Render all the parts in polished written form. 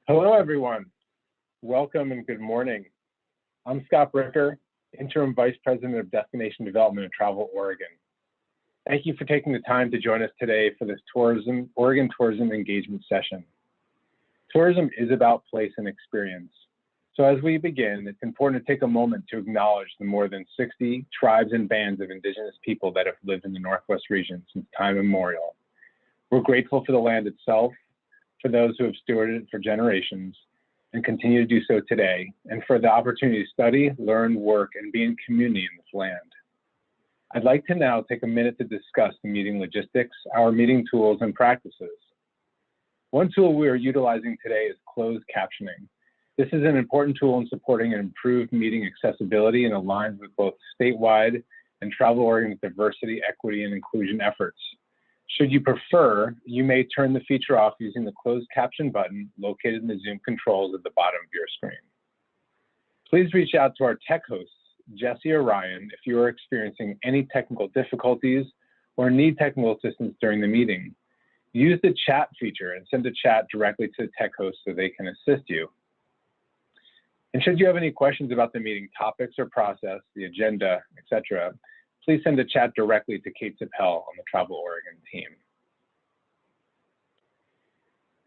Hello, everyone. Welcome and good morning. I'm Scott Bricker, Interim Vice President of Destination Development at Travel Oregon. Thank you for taking the time to join us today for this Oregon Tourism Engagement Session. Tourism is about place and experience. So as we begin, it's important to take a moment to acknowledge the more than 60 tribes and bands of Indigenous people that have lived in the Northwest region since time immemorial. We're grateful for the land itself, for those who have stewarded it for generations and continue to do so today, and for the opportunity to study, learn, work, and be in community in this land. I'd like to now take a minute to discuss the meeting logistics, our meeting tools, and practices. One tool we are utilizing today is closed captioning. This is an important tool in supporting an improved meeting accessibility and aligns with both statewide and Travel Oregon's diversity, equity, and inclusion efforts. Should you prefer, you may turn the feature off using the closed caption button located in the Zoom controls at the bottom of your screen. Please reach out to our tech hosts, Jesse or Ryan, if you are experiencing any technical difficulties or need technical assistance during the meeting. Use the chat feature and send a chat directly to the tech host so they can assist you. And should you have any questions about the meeting topics or process, the agenda, etc., please send a chat directly to Kate Zippel on the Travel Oregon team.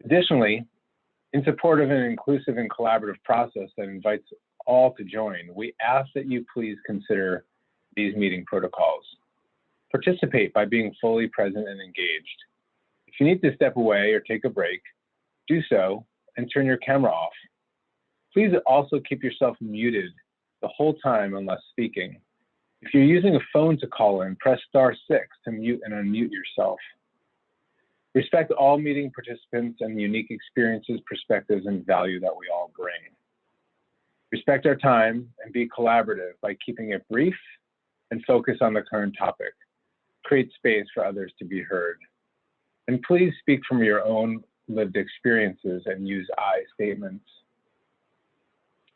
Additionally, in support of an inclusive and collaborative process that invites all to join, we ask that you please consider these meeting protocols. Participate by being fully present and engaged. If you need to step away or take a break, do so and turn your camera off. Please also keep yourself muted the whole time unless speaking. If you're using a phone to call in, press *6 to mute and unmute yourself. Respect all meeting participants and the unique experiences, perspectives, and value that we all bring. Respect our time and be collaborative by keeping it brief and focus on the current topic. Create space for others to be heard. And please speak from your own lived experiences and use I statements.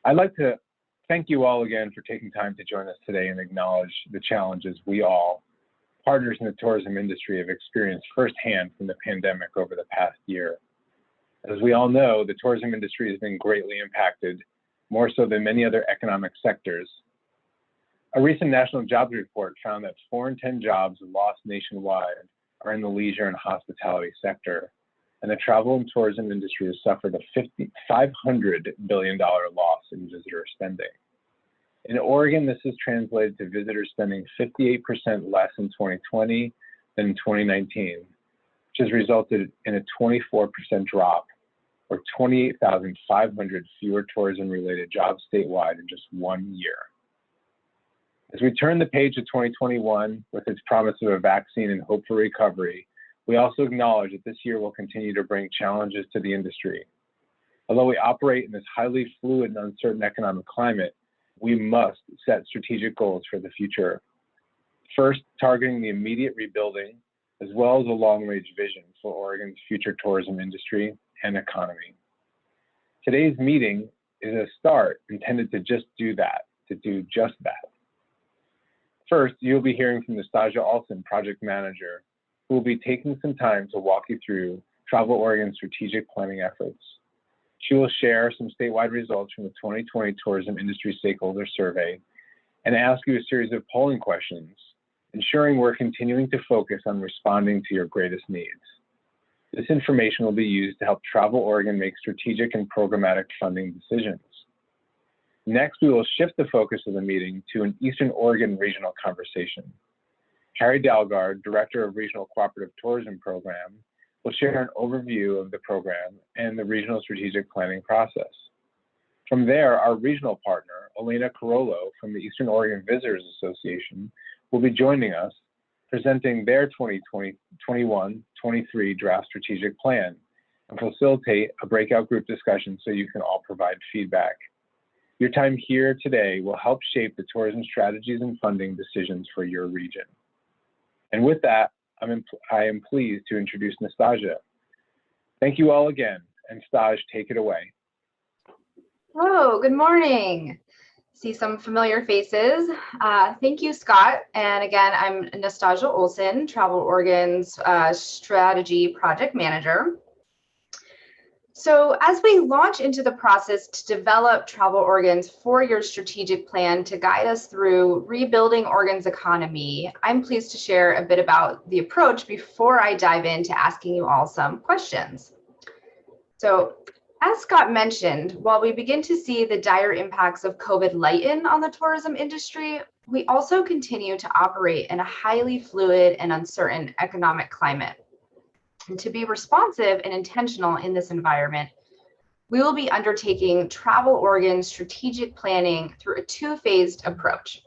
I'd like to thank you all again for taking time to join us today and acknowledge the challenges we all, partners in the tourism industry, have experienced firsthand from the pandemic over the past year. As we all know, the tourism industry has been greatly impacted, more so than many other economic sectors. A recent national jobs report found that 4 in 10 jobs lost nationwide are in the leisure and hospitality sector, and the travel and tourism industry has suffered a $500 billion loss in visitor spending. In Oregon, this has translated to visitors spending 58% less in 2020 than in 2019, which has resulted in a 24% drop, or 28,500 fewer tourism-related jobs statewide in just 1 year. As we turn the page to 2021 with its promise of a vaccine and hope for recovery, we also acknowledge that this year will continue to bring challenges to the industry. Although we operate in this highly fluid and uncertain economic climate, we must set strategic goals for the future. First, targeting the immediate rebuilding, as well as a long-range vision for Oregon's future tourism industry and economy. Today's meeting is a start intended to just do that, to do just that. First, you'll be hearing from Nastasia Olson, Project Manager, who will be taking some time to walk you through Travel Oregon's strategic planning efforts. She will share some statewide results from the 2020 Tourism Industry Stakeholder Survey and ask you a series of polling questions, ensuring we're continuing to focus on responding to your greatest needs. This information will be used to help Travel Oregon make strategic and programmatic funding decisions. Next, we will shift the focus of the meeting to an Eastern Oregon regional conversation. Harry Dalgard, Director of Regional Cooperative Tourism Program, will share an overview of the program and the regional strategic planning process. From there, our regional partner, Elena from the Eastern Oregon Visitors Association, will be joining us, presenting their 2021-23 draft strategic plan and facilitate a breakout group discussion so you can all provide feedback. Your time here today will help shape the tourism strategies and funding decisions for your region. And with that, I am pleased to introduce Nastasia. Thank you all again, and Staj, take it away. Hello, good morning. See some familiar faces. Thank you, Scott. And again, I'm Nastasia Olson, Travel Oregon's Strategy Project Manager. So as we launch into the process to develop Travel Oregon's 4-year strategic plan to guide us through rebuilding Oregon's economy, I'm pleased to share a bit about the approach before I dive into asking you all some questions. So as Scott mentioned, while we begin to see the dire impacts of COVID lighten on the tourism industry, we also continue to operate in a highly fluid and uncertain economic climate. And to be responsive and intentional in this environment, we will be undertaking Travel Oregon's strategic planning through a 2-phased approach.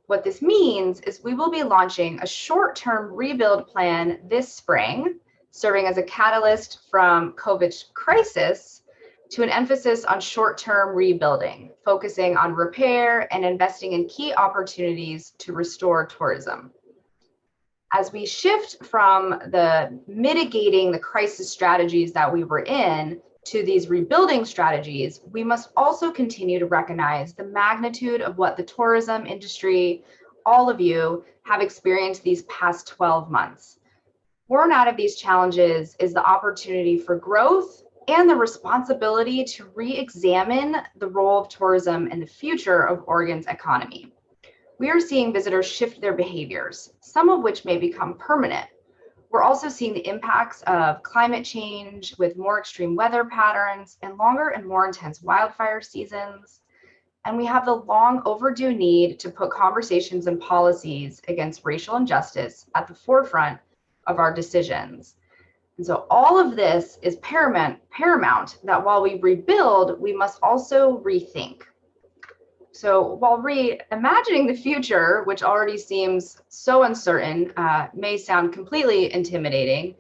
What this means is we will be launching a short-term rebuild plan this spring, serving as a catalyst from COVID crisis to an emphasis on short-term rebuilding, focusing on repair and investing in key opportunities to restore tourism. As we shift from the mitigating the crisis strategies that we were in to these rebuilding strategies, we must also continue to recognize the magnitude of what the tourism industry, all of you, have experienced these past 12 months. Born out of these challenges is the opportunity for growth and the responsibility to re-examine the role of tourism in the future of Oregon's economy. We are seeing visitors shift their behaviors, some of which may become permanent. We're also seeing the impacts of climate change with more extreme weather patterns and longer and more intense wildfire seasons. And we have the long overdue need to put conversations and policies against racial injustice at the forefront of our decisions. And so all of this is paramount that while we rebuild, we must also rethink. So while reimagining the future, which already seems so uncertain, may sound completely intimidating,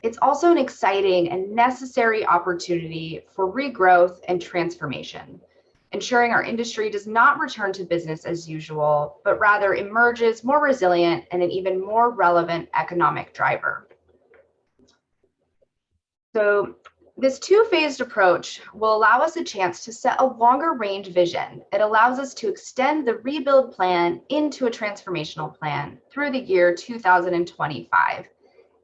it's also an exciting and necessary opportunity for regrowth and transformation, ensuring our industry does not return to business as usual, but rather emerges more resilient and an even more relevant economic driver. So this 2-phased approach will allow us a chance to set a longer range vision. It allows us to extend the rebuild plan into a transformational plan through the year 2025.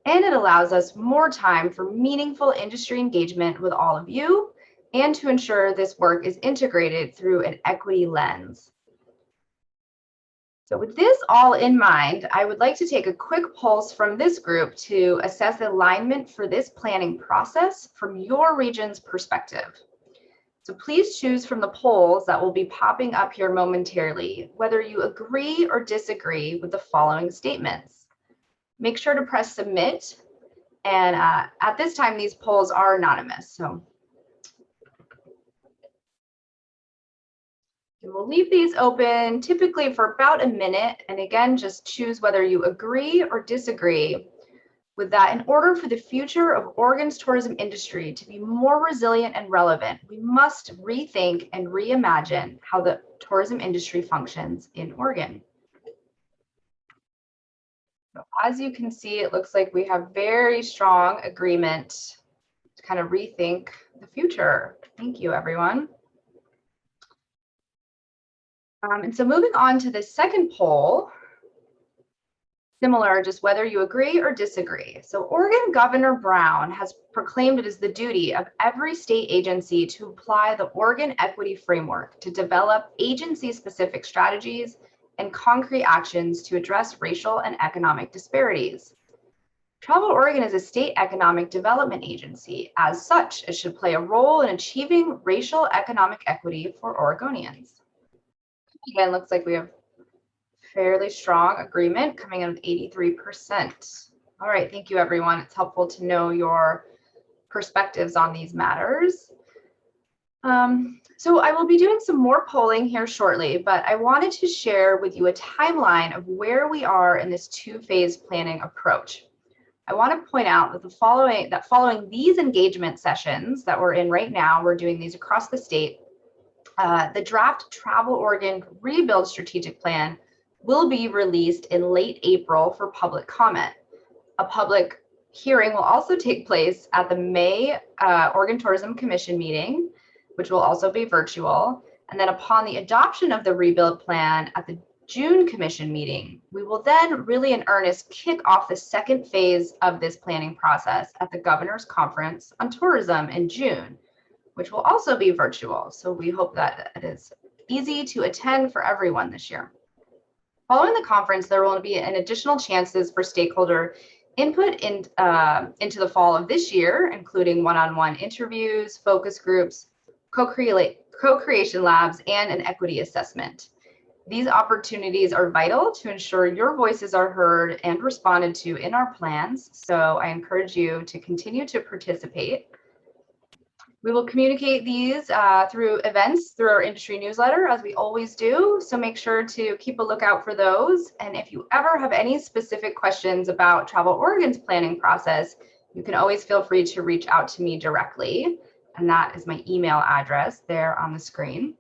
And it allows us more time for meaningful industry engagement with all of you and to ensure this work is integrated through an equity lens. So with this all in mind, I would like to take a quick pulse from this group to assess alignment for this planning process from your region's perspective. So please choose from the polls that will be popping up here momentarily, whether you agree or disagree with the following statements. Make sure to press submit. And at this time, these polls are anonymous. So and we'll leave these open typically for about a minute. And again, just choose whether you agree or disagree with that. In order for the future of Oregon's tourism industry to be more resilient and relevant, we must rethink and reimagine how the tourism industry functions in Oregon. So as you can see, it looks like we have very strong agreement to kind of rethink the future. Thank you, everyone. And so moving on to the second poll, similar, just whether you agree or disagree. So Oregon Governor Brown has proclaimed it is the duty of every state agency to apply the Oregon Equity Framework to develop agency-specific strategies and concrete actions to address racial and economic disparities. Travel Oregon is a state economic development agency. As such, it should play a role in achieving racial economic equity for Oregonians. Again, looks like we have fairly strong agreement coming in with 83%. All right, thank you, everyone. It's helpful to know your perspectives on these matters. So I will be doing some more polling here shortly, but I wanted to share with you a timeline of where we are in this 2-phase planning approach. I want to point out that following these engagement sessions that we're in right now, we're doing these across the state. The draft Travel Oregon Rebuild Strategic Plan will be released in late April for public comment. A public hearing will also take place at the May Oregon Tourism Commission meeting, which will also be virtual. And then upon the adoption of the rebuild plan at the June commission meeting. We will then really in earnest kick off the second phase of this planning process at the Governor's Conference on Tourism in June, which will also be virtual. So we hope that it is easy to attend for everyone this year. Following the conference, there will be an additional chances for stakeholder input into the fall of this year, including one-on-one interviews, focus groups, co-creation labs, and an equity assessment. These opportunities are vital to ensure your voices are heard and responded to in our plans, so I encourage you to continue to participate. We will communicate these through events, through our industry newsletter, as we always do, so make sure to keep a lookout for those. And if you ever have any specific questions about Travel Oregon's planning process, you can always feel free to reach out to me directly, and that is my email address there on the screen.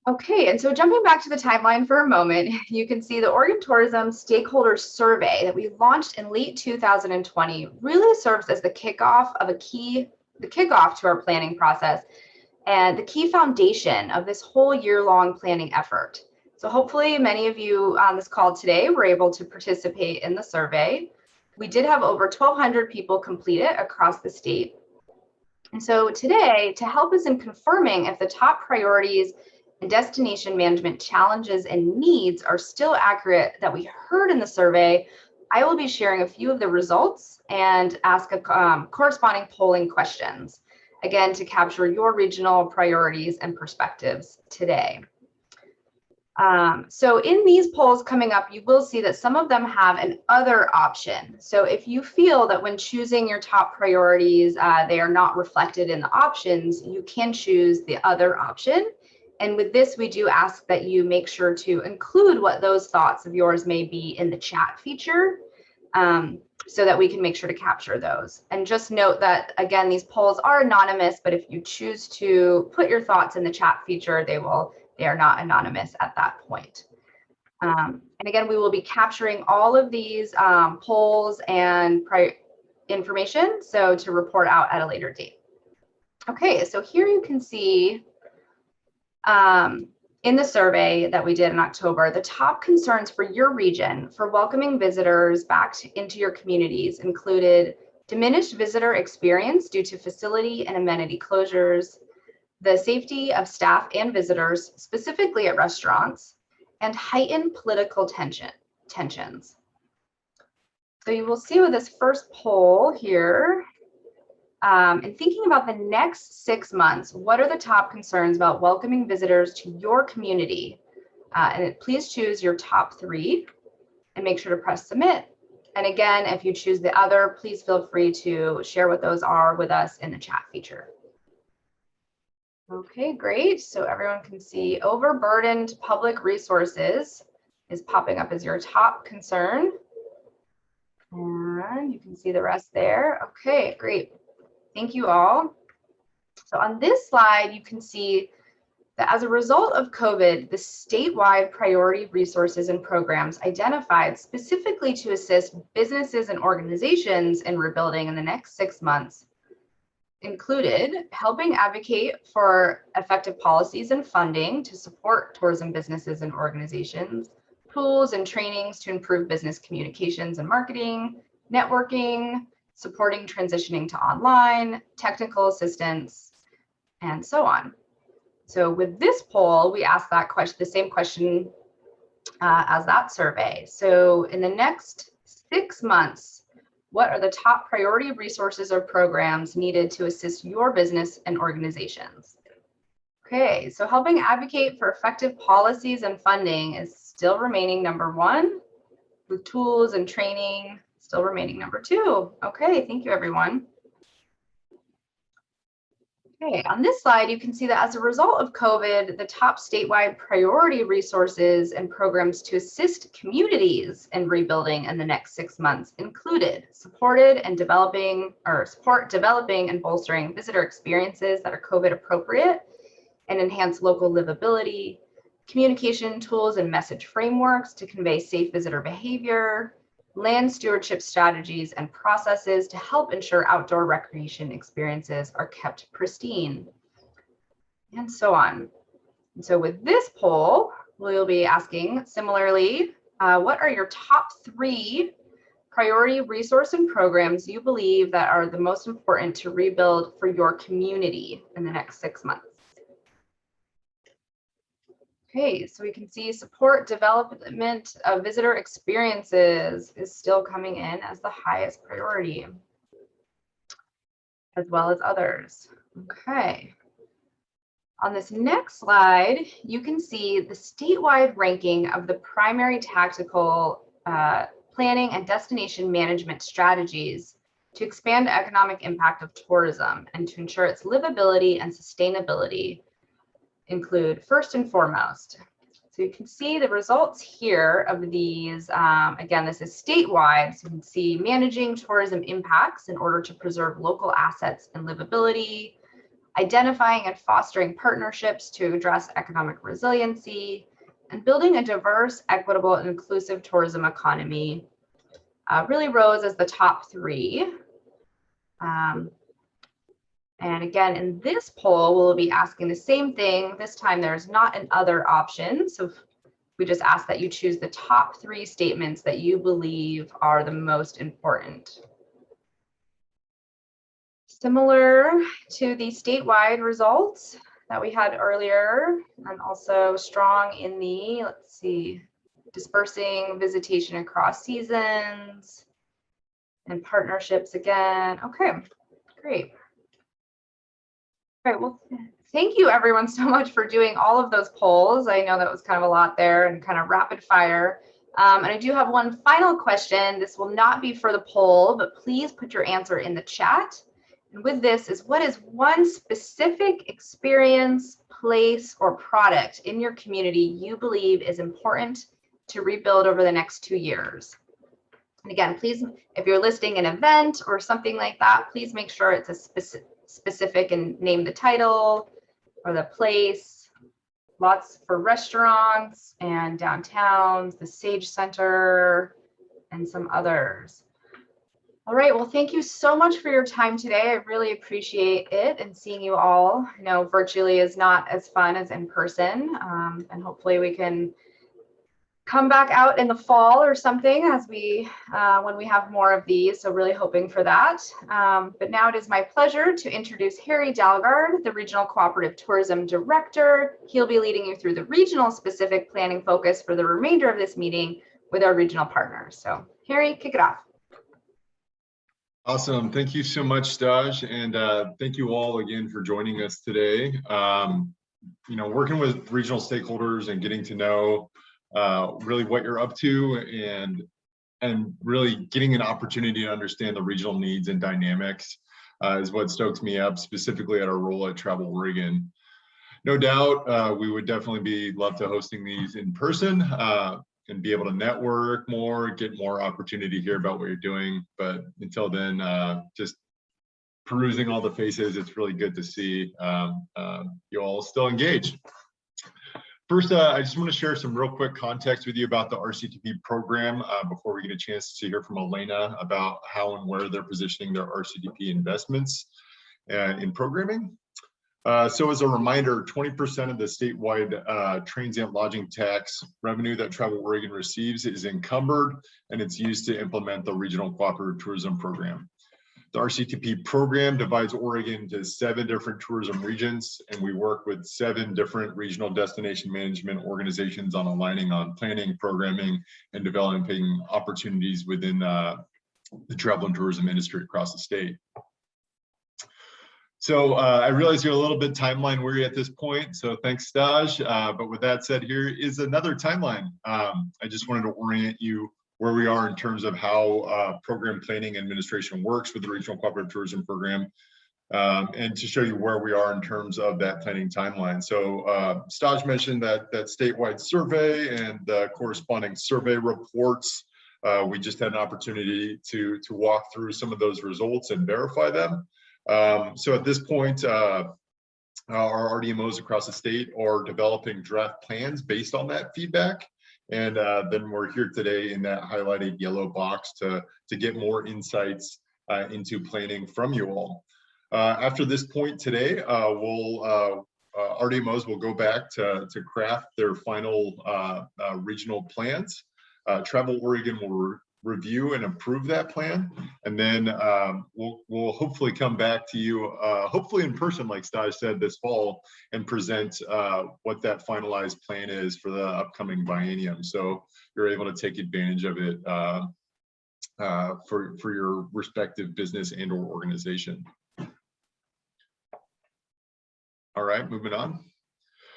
Okay, and so jumping back to the timeline for a moment, you can see the Oregon Tourism Stakeholder Survey that we launched in late 2020 really serves as the kickoff to our planning process and the key foundation of this whole year-long planning effort. So hopefully many of you on this call today were able to participate in the survey. We did have over 1,200 people complete it across the state. And so today, to help us in confirming if the top priorities and destination management challenges and needs are still accurate that we heard in the survey, I will be sharing a few of the results and ask corresponding polling questions, again, to capture your regional priorities and perspectives today. So in these polls coming up, you will see that some of them have an other option. So if you feel that when choosing your top priorities, they are not reflected in the options, you can choose the other option. And with this, we do ask that you make sure to include what those thoughts of yours may be in the chat feature so that we can make sure to capture those. And just note that, again, these polls are anonymous, but if you choose to put your thoughts in the chat feature, they are not anonymous at that point. And again, we will be capturing all of these polls and information, so to report out at a later date. Okay, so here you can see in the survey that we did in October, the top concerns for your region for welcoming visitors back into your communities included diminished visitor experience due to facility and amenity closures, the safety of staff and visitors, specifically at restaurants, and heightened political tensions. So you will see with this first poll here, and thinking about the next 6 months, what are the top concerns about welcoming visitors to your community? And please choose your top 3 and make sure to press submit. And again, if you choose the other, please feel free to share what those are with us in the chat feature. Okay, great. So everyone can see overburdened public resources is popping up as your top concern. And you can see the rest there. Okay, great. Thank you all. So on this slide, you can see that as a result of COVID, the statewide priority resources and programs identified specifically to assist businesses and organizations in rebuilding in the next 6 months included helping advocate for effective policies and funding to support tourism businesses and organizations, tools and trainings to improve business communications and marketing, networking, supporting transitioning to online, technical assistance, and so on. So with this poll, we asked that question, the same question as that survey. So in the next 6 months, what are the top priority resources or programs needed to assist your business and organizations? Okay, so helping advocate for effective policies and funding is still remaining number 1, with tools and training still remaining number 2. Okay, thank you, everyone. Okay, on this slide, you can see that as a result of COVID, the top statewide priority resources and programs to assist communities in rebuilding in the next 6 months included support developing and bolstering visitor experiences that are COVID appropriate and enhance local livability, communication tools and message frameworks to convey safe visitor behavior, land stewardship strategies and processes to help ensure outdoor recreation experiences are kept pristine, and so on. And so with this poll, we'll be asking similarly, what are your top 3 priority resource and programs you believe that are the most important to rebuild for your community in the next 6 months? Okay, so we can see support development of visitor experiences is still coming in as the highest priority, as well as others. Okay. On this next slide, you can see the statewide ranking of the primary tactical planning and destination management strategies to expand the economic impact of tourism and to ensure its livability and sustainability include first and foremost. So you can see the results here of these. Again, this is statewide. So you can see managing tourism impacts in order to preserve local assets and livability, identifying and fostering partnerships to address economic resiliency, and building a diverse, equitable, and inclusive tourism economy really rose as the top 3. And again, in this poll, we'll be asking the same thing. This time, there's not an other option. So we just ask that you choose the top 3 statements that you believe are the most important. Similar to the statewide results that we had earlier, and also strong in the, let's see, dispersing visitation across seasons and partnerships again. Okay, great. All right, well, thank you everyone so much for doing all of those polls. I know that was kind of a lot there and kind of rapid fire. And I do have one final question. This will not be for the poll, but please put your answer in the chat. And with this is, what is one specific experience, place, or product in your community you believe is important to rebuild over the next 2 years? And again, please, if you're listing an event or something like that, please make sure it's a specific and name the title or the place. Lots for restaurants and downtowns, the Sage Center, and some others. All right, well, thank you so much for your time today. I really appreciate it and seeing you all. I know virtually is not as fun as in person, and hopefully we can come back out in the fall or something as we when we have more of these, so really hoping for that. But now it is my pleasure to introduce Harry Dalgard, the Regional Cooperative Tourism Director. He'll be leading you through the regional specific planning focus for the remainder of this meeting with our regional partners. So Harry, kick it off. Awesome. Thank you so much, Staj, and thank you all again for joining us today. You know, working with regional stakeholders and getting to know really what you're up to and really getting an opportunity to understand the regional needs and dynamics is what stokes me up, specifically at our role at Travel Oregon. No doubt, we would definitely love to hosting these in person and be able to network more, get more opportunity to hear about what you're doing. But until then, just perusing all the faces, it's really good to see you all still engaged. First, I just want to share some real quick context with you about the RCTP program before we get a chance to hear from Elena about how and where they're positioning their RCTP investments in programming. So as a reminder, 20% of the statewide transient lodging tax revenue that Travel Oregon receives is encumbered, and it's used to implement the Regional Cooperative Tourism Program. The RCTP program divides Oregon into 7 different tourism regions, and we work with 7 different regional destination management organizations on aligning on planning, programming, and developing opportunities within the travel and tourism industry across the state. So I realize you're a little bit timeline weary at this point, so thanks, Staj. But with that said, here is another timeline. I just wanted to orient you where we are in terms of how program planning administration works with the Regional Cooperative Tourism Program, and to show you where we are in terms of that planning timeline. So Staj mentioned that statewide survey and the corresponding survey reports. We just had an opportunity to walk through some of those results and verify them. So at this point, our RDMOs across the state are developing draft plans based on that feedback. And then we're here today in that highlighted yellow box to get more insights into planning from you all. After this point today, we'll RDMOs will go back to craft their final regional plans. Travel Oregon will review and approve that plan, and then we'll hopefully come back to you, hopefully in person, like Staj said, this fall, and present what that finalized plan is for the upcoming biennium. So you're able to take advantage of it for your respective business and or organization. All right, moving on.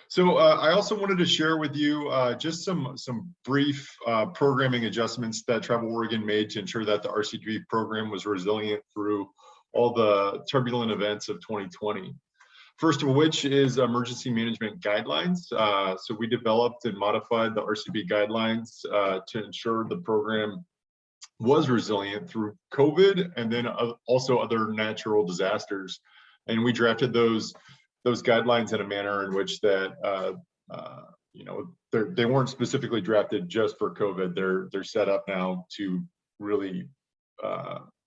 So I also wanted to share with you just some brief programming adjustments that Travel Oregon made to ensure that the RCTP program was resilient through all the turbulent events of 2020. First of which is emergency management guidelines. So we developed and modified the RCTP guidelines to ensure the program was resilient through COVID and then also other natural disasters. And we drafted those guidelines in a manner in which that you know, they weren't specifically drafted just for COVID. They're set up now to really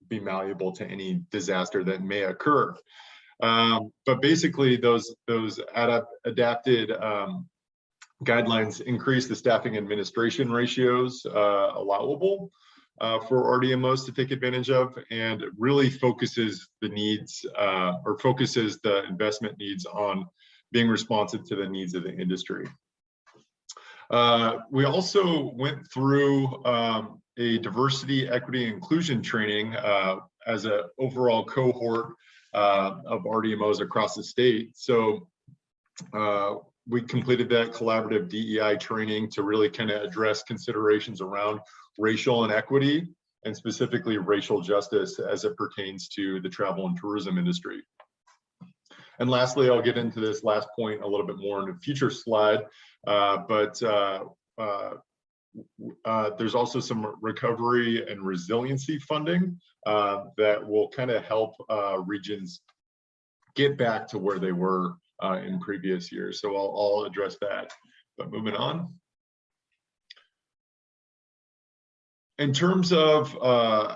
be malleable to any disaster that may occur. But basically, those adapted guidelines increase the staffing administration ratios allowable for RDMOs to take advantage of, and really focuses the needs or focuses the investment needs on being responsive to the needs of the industry. We also went through a diversity, equity, and inclusion training as an overall cohort of RDMOs across the state. So we completed that collaborative DEI training to really kind of address considerations around racial inequity and specifically racial justice as it pertains to the travel and tourism industry. And lastly, I'll get into this last point a little bit more in a future slide, but there's also some recovery and resiliency funding that will kind of help regions get back to where they were in previous years. So I'll address that, but moving on. In terms of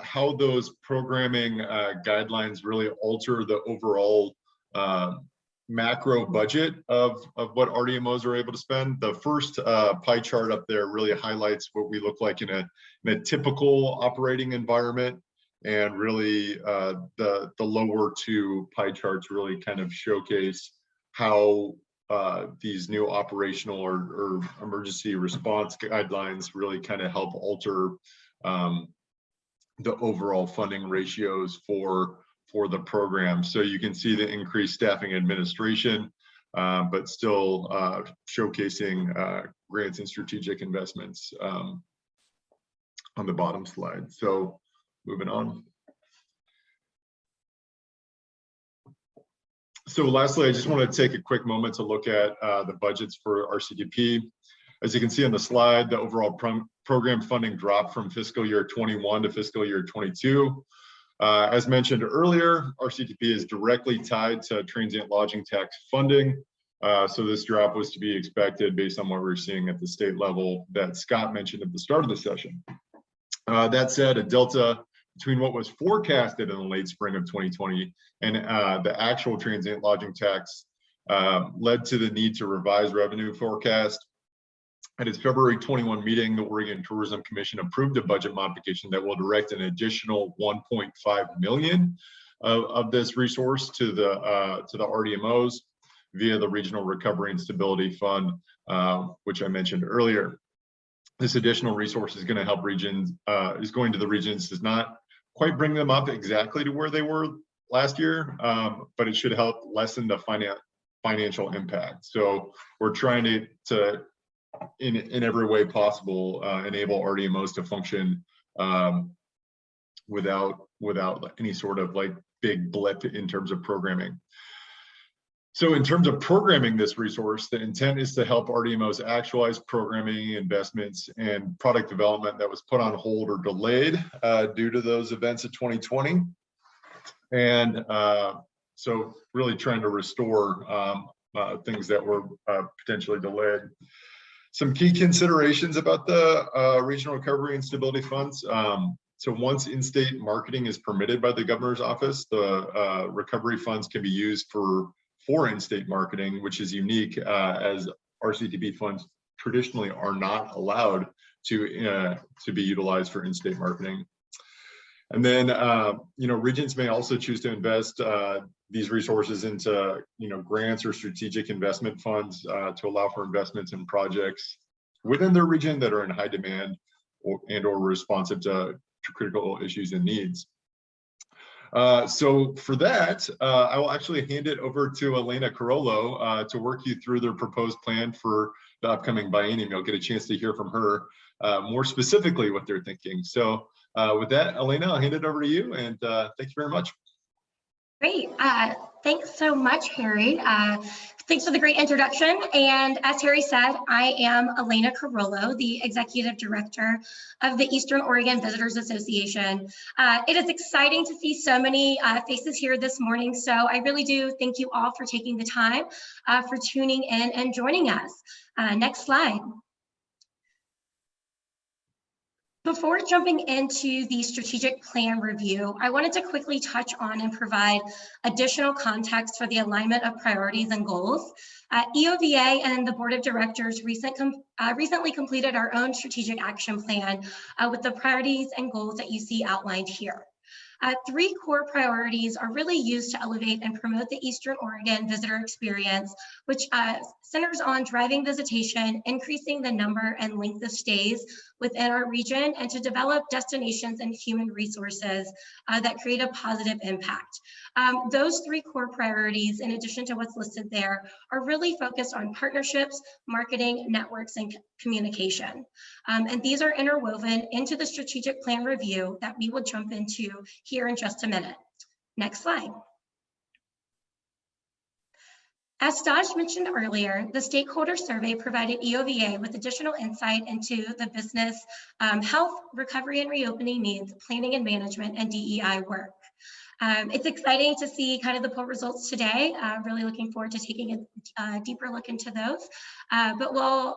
how those programming guidelines really alter the overall macro budget of what RDMOs are able to spend, the first pie chart up there really highlights what we look like in a typical operating environment, and really the lower two pie charts really kind of showcase how these new operational or emergency response guidelines really kind of help alter the overall funding ratios for the program. So you can see the increased staffing administration, but still showcasing grants and strategic investments on the bottom slide. So moving on. So lastly, I just want to take a quick moment to look at the budgets for RCTP. As you can see on the slide, the overall program funding dropped from fiscal year 21 to fiscal year 22. As mentioned earlier, RCTP is directly tied to transient lodging tax funding. So this drop was to be expected based on what we're seeing at the state level that Scott mentioned at the start of the session. That said, a delta between what was forecasted in the late spring of 2020 and the actual transient lodging tax led to the need to revise revenue forecast. At its February 21 meeting, the Oregon Tourism Commission approved a budget modification that will direct an additional $1.5 million of this resource to the RDMOs via the Regional Recovery and Stability Fund, which I mentioned earlier. This additional resource is going to help regions, is going to the regions, does not quite bring them up exactly to where they were last year, but it should help lessen the financial impact. So we're trying to in every way possible enable RDMOs to function without any sort of like big blip in terms of programming. So in terms of programming this resource, the intent is to help RDMOs actualize programming investments and product development that was put on hold or delayed due to those events of 2020. And so really trying to restore things that were potentially delayed. Some key considerations about the Regional Recovery and Stability Funds. So once in-state marketing is permitted by the governor's office, the recovery funds can be used for for in-state marketing, which is unique as RCTP funds traditionally are not allowed to be utilized for in-state marketing. And then, regions may also choose to invest these resources into, grants or strategic investment funds to allow for investments in projects within their region that are in high demand or responsive to critical issues and needs. So for that, I will actually hand it over to Elena Carollo to work you through their proposed plan for the upcoming biennium. You'll get a chance to hear from her more specifically what they're thinking. So with that, Elena, I'll hand it over to you, and thank you very much. Great. Thanks so much, Harry. Thanks for the great introduction. And as Harry said, I am Elena Carollo, the Executive Director of the Eastern Oregon Visitors Association. It is exciting to see so many faces here this morning. So I really do thank you all for taking the time for tuning in and joining us. Next slide. Before jumping into the strategic plan review, I wanted to quickly touch on and provide additional context for the alignment of priorities and goals. EOVA and the Board of Directors recently completed our own strategic action plan with the priorities and goals that you see outlined here. Three core priorities are really used to elevate and promote the Eastern Oregon visitor experience, which centers on driving visitation, increasing the number and length of stays within our region, and to develop destinations and human resources that create a positive impact. Those three core priorities, in addition to what's listed there, are really focused on partnerships, marketing, networks, and communication. And these are interwoven into the strategic plan review that we will jump into here in just a minute. Next slide. As Staj mentioned earlier, the stakeholder survey provided EOVA with additional insight into the business, health, recovery and reopening needs, planning and management, and DEI work. It's exciting to see kind of the poll results today. Really looking forward to taking a deeper look into those. But we'll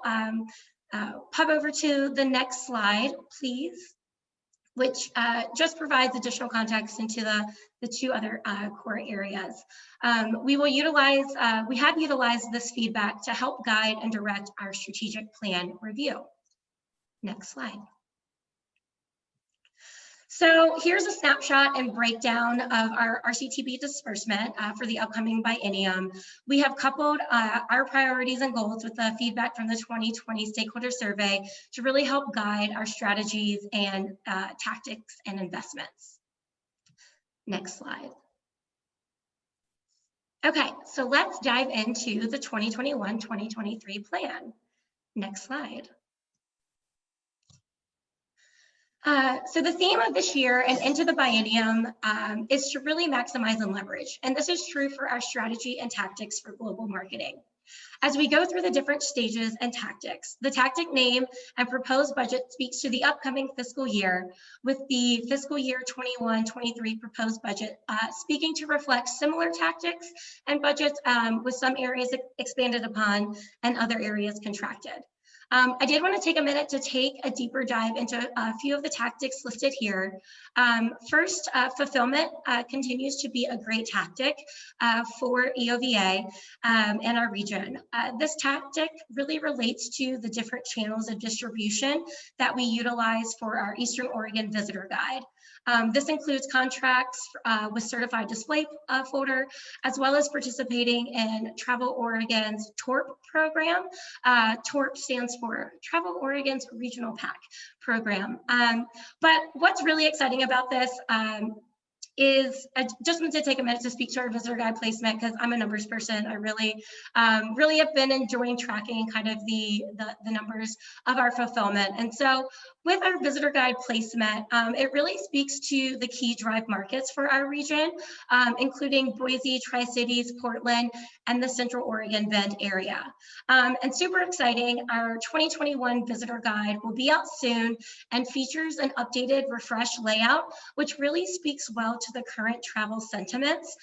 pop over to the next slide, please, which just provides additional context into the two other core areas. We have utilized this feedback to help guide and direct our strategic plan review. Next slide. So here's a snapshot and breakdown of our RCTP disbursement for the upcoming biennium. We have coupled our priorities and goals with the feedback from the 2020 stakeholder survey to really help guide our strategies and tactics and investments. Next slide. Okay, so let's dive into the 2021-2023 plan. Next slide. So the theme of this year and into the biennium is to really maximize and leverage. And this is true for our strategy and tactics for global marketing. As we go through the different stages and tactics, the tactic name and proposed budget speaks to the upcoming fiscal year, with the fiscal year 21-23 proposed budget speaking to reflect similar tactics and budgets with some areas expanded upon and other areas contracted. I did want to take a minute to take a deeper dive into a few of the tactics listed here. First, fulfillment continues to be a great tactic for EOVA and our region. This tactic really relates to the different channels of distribution that we utilize for our Eastern Oregon Visitor Guide. This includes contracts with certified display folder, as well as participating in Travel Oregon's TORP program. TORP stands for Travel Oregon's Regional Pack program. But what's really exciting about this is I just want to take a minute to speak to our visitor guide placement, because I'm a numbers person. I really have been enjoying tracking kind of the numbers of our fulfillment. And so with our visitor guide placement, it really speaks to the key drive markets for our region, including Boise, Tri-Cities, Portland, and the Central Oregon Bend area. And super exciting, our 2021 visitor guide will be out soon and features an updated, refreshed layout, which really speaks well to the current travel sentiments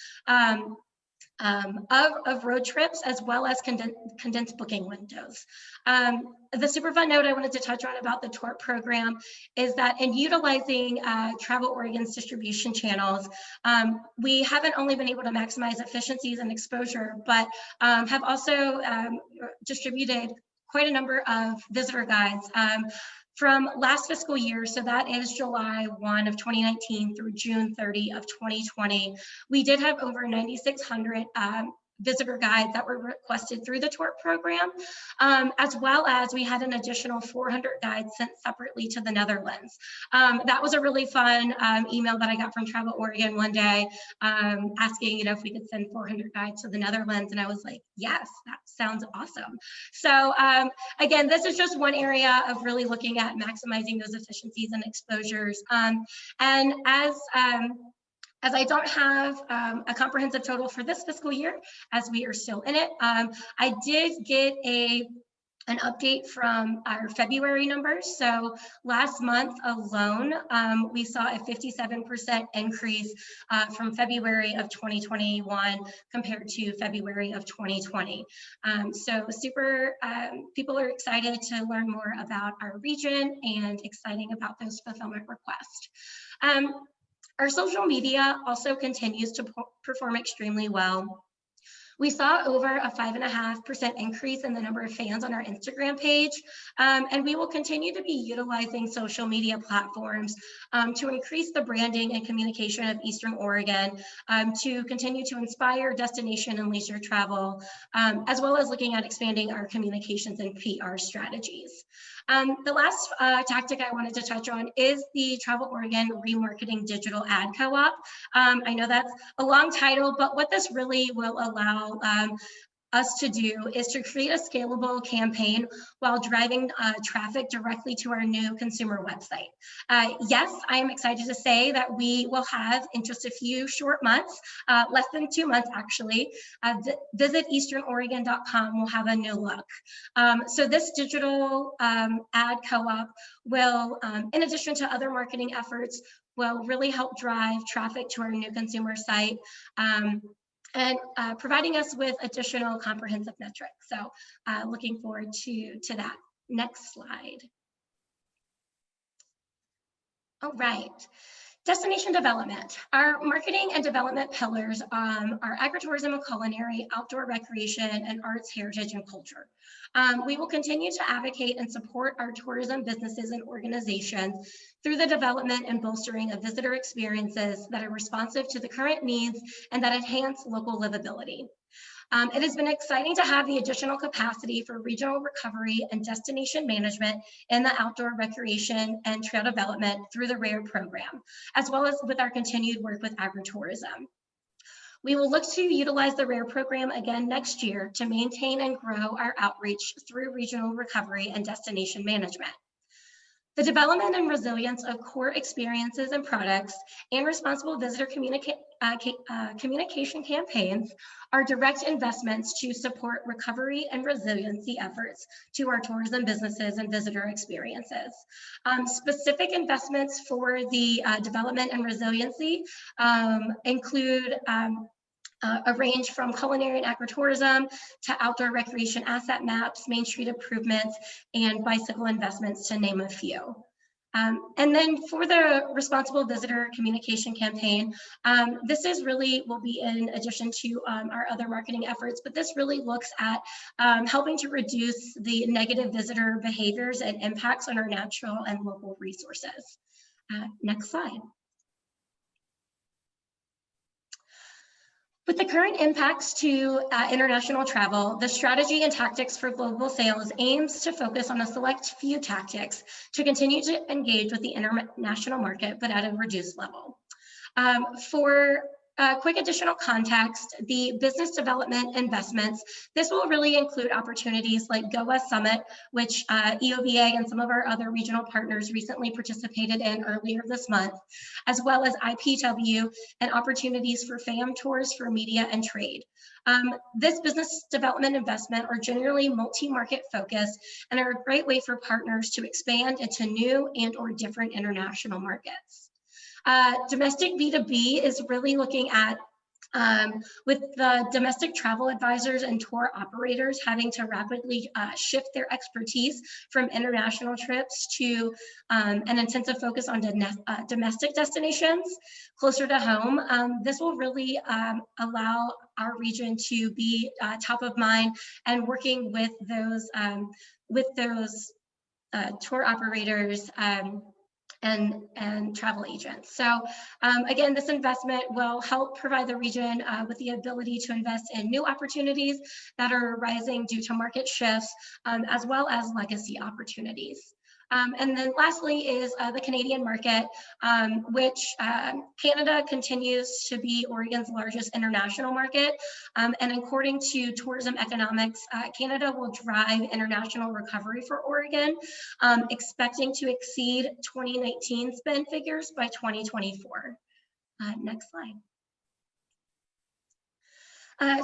of road trips, as well as condensed booking windows. The super fun note I wanted to touch on about the TORP program is that in utilizing Travel Oregon's distribution channels, we haven't only been able to maximize efficiencies and exposure, but have also distributed quite a number of visitor guides from last fiscal year. So that is July 1 of 2019 through June 30 of 2020. We did have over 9,600 visitor guides that were requested through the TORP program, as well as we had an additional 400 guides sent separately to the Netherlands. That was a really fun email that I got from Travel Oregon one day, asking, if we could send 400 guides to the Netherlands, and I was like, yes, that sounds awesome. So again, this is just one area of really looking at maximizing those efficiencies and exposures. And as I don't have a comprehensive total for this fiscal year, as we are still in it, I did get an update from our February numbers. So last month alone, we saw a 57% increase from February of 2021 compared to February of 2020. So super, people are excited to learn more about our region and exciting about those fulfillment requests. Our social media also continues to perform extremely well. We saw over a 5.5% increase in the number of fans on our Instagram page, and we will continue to be utilizing social media platforms to increase the branding and communication of Eastern Oregon, to continue to inspire destination and leisure travel, as well as looking at expanding our communications and PR strategies. The last tactic I wanted to touch on is the Travel Oregon Remarketing Digital Ad Co-op. I know that's a long title, but what this really will allow us to do is to create a scalable campaign while driving traffic directly to our new consumer website. Yes, I am excited to say that we will have, in just a few short months, less than 2 months actually, visit easternoregon.com will have a new look. So this digital ad co-op will, in addition to other marketing efforts, will really help drive traffic to our new consumer site, and providing us with additional comprehensive metrics. So looking forward to that. Next slide. All right. Destination development. Our marketing and development pillars are agritourism and culinary, outdoor recreation, and arts, heritage, and culture. We will continue to advocate and support our tourism businesses and organizations through the development and bolstering of visitor experiences that are responsive to the current needs and that enhance local livability. It has been exciting to have the additional capacity for regional recovery and destination management in the outdoor recreation and trail development through the RARE program, as well as with our continued work with agritourism. We will look to utilize the RARE program again next year to maintain and grow our outreach through regional recovery and destination management. The development and resilience of core experiences and products and responsible visitor communication campaigns are direct investments to support recovery and resiliency efforts to our tourism businesses and visitor experiences. Specific investments for the development and resiliency include a range from culinary and agritourism to outdoor recreation asset maps, Main Street improvements, and bicycle investments, to name a few. And then for the responsible visitor communication campaign, this is really will be in addition to our other marketing efforts, but this really looks at helping to reduce the negative visitor behaviors and impacts on our natural and local resources. Next slide. With the current impacts to international travel, the strategy and tactics for global sales aims to focus on a select few tactics to continue to engage with the international market, but at a reduced level. For quick additional context, the business development investments, this will really include opportunities like Go West Summit, which EOVA and some of our other regional partners recently participated in earlier this month, as well as IPW and opportunities for FAM tours for media and trade. This business development investment are generally multi-market focused and are a great way for partners to expand into new and or different international markets. Domestic B2B is really looking at With the domestic travel advisors and tour operators having to rapidly shift their expertise from international trips to an intensive focus on domestic destinations closer to home, this will really allow our region to be top of mind and working with those tour operators and travel agents. So again, this investment will help provide the region with the ability to invest in new opportunities that are arising due to market shifts, as well as legacy opportunities. And then lastly is the Canadian market, which Canada continues to be Oregon's largest international market. And according to Tourism Economics, Canada will drive international recovery for Oregon, expecting to exceed 2019 spend figures by 2024. Next slide.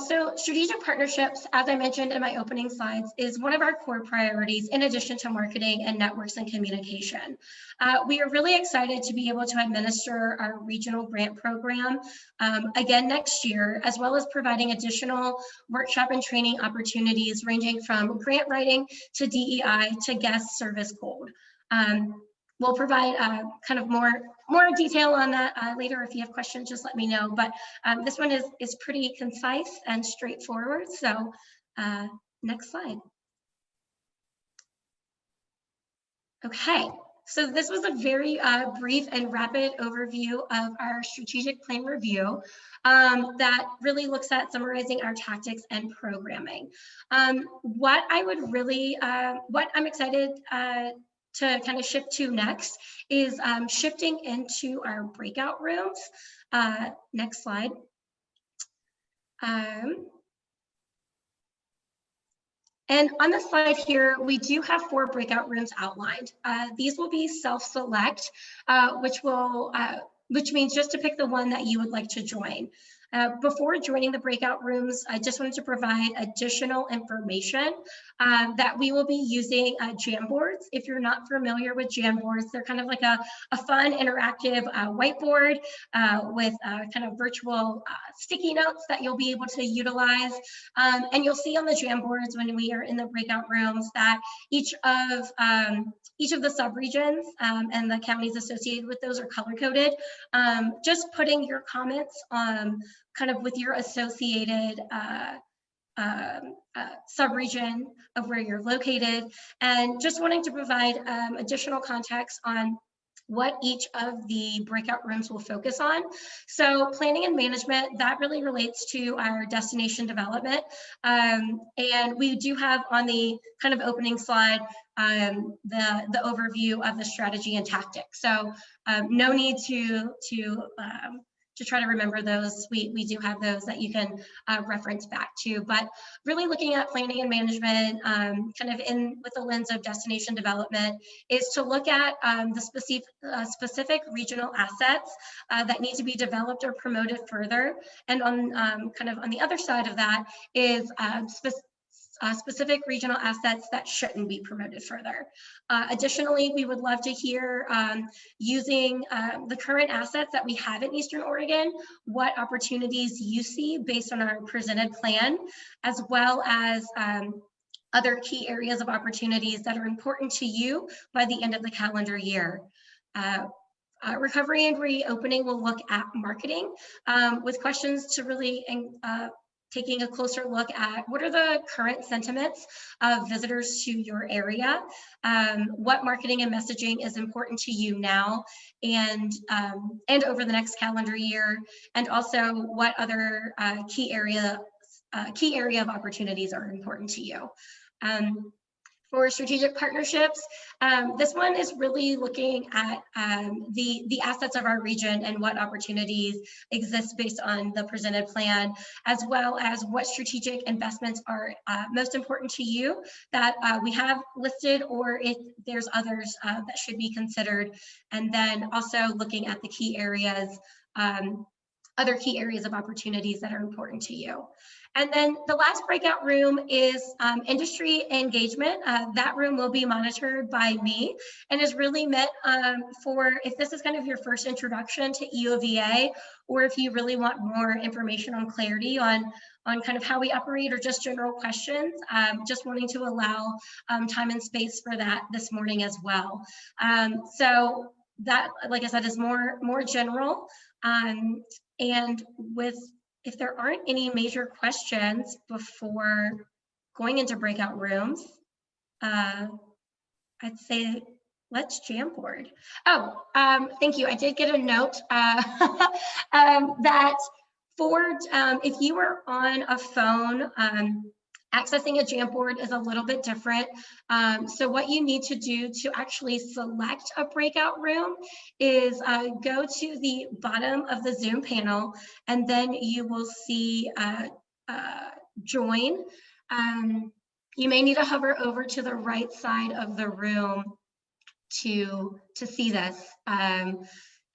So strategic partnerships, as I mentioned in my opening slides, is one of our core priorities in addition to marketing and networks and communication. We are really excited to be able to administer our regional grant program again next year, as well as providing additional workshop and training opportunities ranging from grant writing to DEI to guest service code. We'll provide kind of more detail on that later. If you have questions, just let me know. But this one is pretty concise and straightforward. So next slide. Okay, so this was a very brief and rapid overview of our strategic plan review that really looks at summarizing our tactics and programming. What I'm excited to kind of shift to next is shifting into our breakout rooms. Next slide. And on the slide here, we do have 4 breakout rooms outlined. These will be self-select, which means just to pick the one that you would like to join. Before joining the breakout rooms, I just wanted to provide additional information that we will be using Jamboards. If you're not familiar with Jamboards, they're kind of like a fun, interactive whiteboard with kind of virtual sticky notes that you'll be able to utilize. And you'll see on the Jamboards when we are in the breakout rooms that each of the subregions and the counties associated with those are color-coded. Just putting your comments kind of with your associated subregion of where you're located, and just wanting to provide additional context on what each of the breakout rooms will focus on. So planning and management, that really relates to our destination development. And we do have on the kind of opening slide, the overview of the strategy and tactics. So no need to try to remember those. We do have those that you can reference back to, but really looking at planning and management kind of with the lens of destination development is to look at the specific regional assets that need to be developed or promoted further. And on kind of on the other side of that is specific regional assets that shouldn't be promoted further. Additionally, we would love to hear using the current assets that we have in Eastern Oregon, what opportunities you see based on our presented plan, as well as other key areas of opportunities that are important to you by the end of the calendar year. Recovery and reopening will look at marketing with questions to really taking a closer look at what are the current sentiments of visitors to your area, what marketing and messaging is important to you now and over the next calendar year, and also what other key area of opportunities are important to you. For strategic partnerships, this one is really looking at the assets of our region and what opportunities exist based on the presented plan, as well as what strategic investments are most important to you that we have listed, or if there's others that should be considered. And then also looking at the key areas other key areas of opportunities that are important to you. And then the last breakout room is industry engagement. That room will be monitored by me and is really meant for if this is kind of your first introduction to EOVA, or if you really want more information on clarity on kind of how we operate or just general questions, just wanting to allow time and space for that this morning as well. So that, like I said, is more general. And if there aren't any major questions before going into breakout rooms, I'd say let's Jamboard. Oh, thank you. I did get a note that if you were on a phone, accessing a Jamboard is a little bit different. So what you need to do to actually select a breakout room is go to the bottom of the Zoom panel, and then you will see join. You may need to hover over to the right side of the room to see this.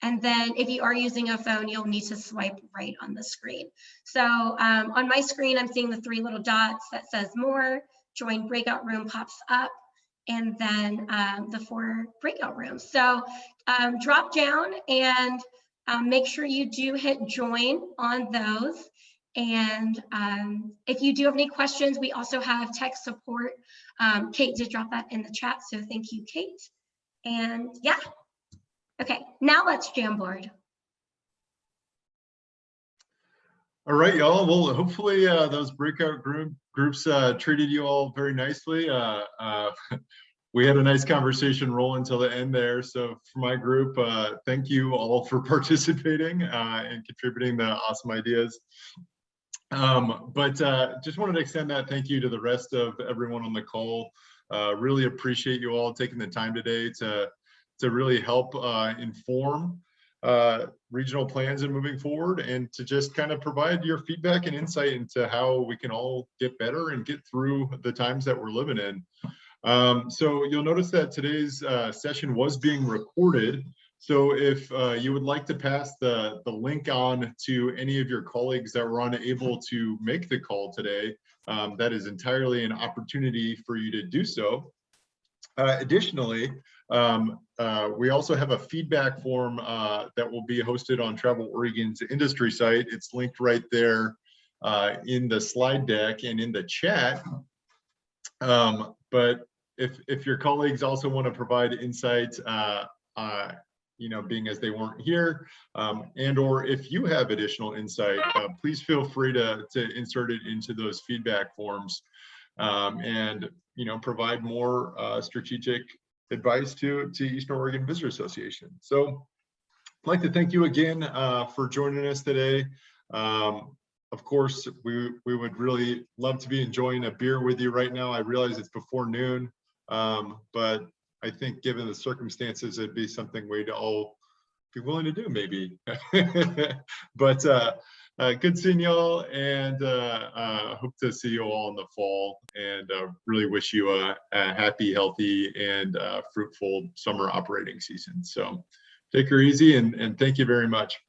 And then if you are using a phone, you'll need to swipe right on the screen. So on my screen, I'm seeing the 3 little dots that says more, join breakout room pops up, and then the 4 breakout rooms. So drop down and make sure you do hit join on those. And if you do have any questions, we also have tech support. Kate did drop that in the chat, so thank you, Kate. And yeah. Okay, now let's Jamboard. All right, y'all. Well, hopefully those breakout groups treated you all very nicely. We had a nice conversation roll until the end there. So for my group, thank you all for participating and contributing the awesome ideas. But just wanted to extend that thank you to the rest of everyone on the call. Really appreciate you all taking the time today to really help inform regional plans and moving forward, and to just kind of provide your feedback and insight into how we can all get better and get through the times that we're living in. So you'll notice that today's session was being recorded. So if you would like to pass the link on to any of your colleagues that were unable to make the call today, that is entirely an opportunity for you to do so. Additionally, we also have a feedback form that will be hosted on Travel Oregon's industry site. It's linked right there in the slide deck and in the chat. But if your colleagues also want to provide insights, you know, being as they weren't here, and or if you have additional insight, please feel free to insert it into those feedback forms, and you know, provide more strategic advice to Eastern Oregon Visitor Association. So I'd like to thank you again for joining us today. Of course, we would really love to be enjoying a beer with you right now. I realize it's before noon, but I think given the circumstances, it'd be something we'd all be willing to do maybe. But good seeing y'all, and hope to see you all in the fall, and really wish you a happy, healthy, and fruitful summer operating season. So take her easy, and thank you very much.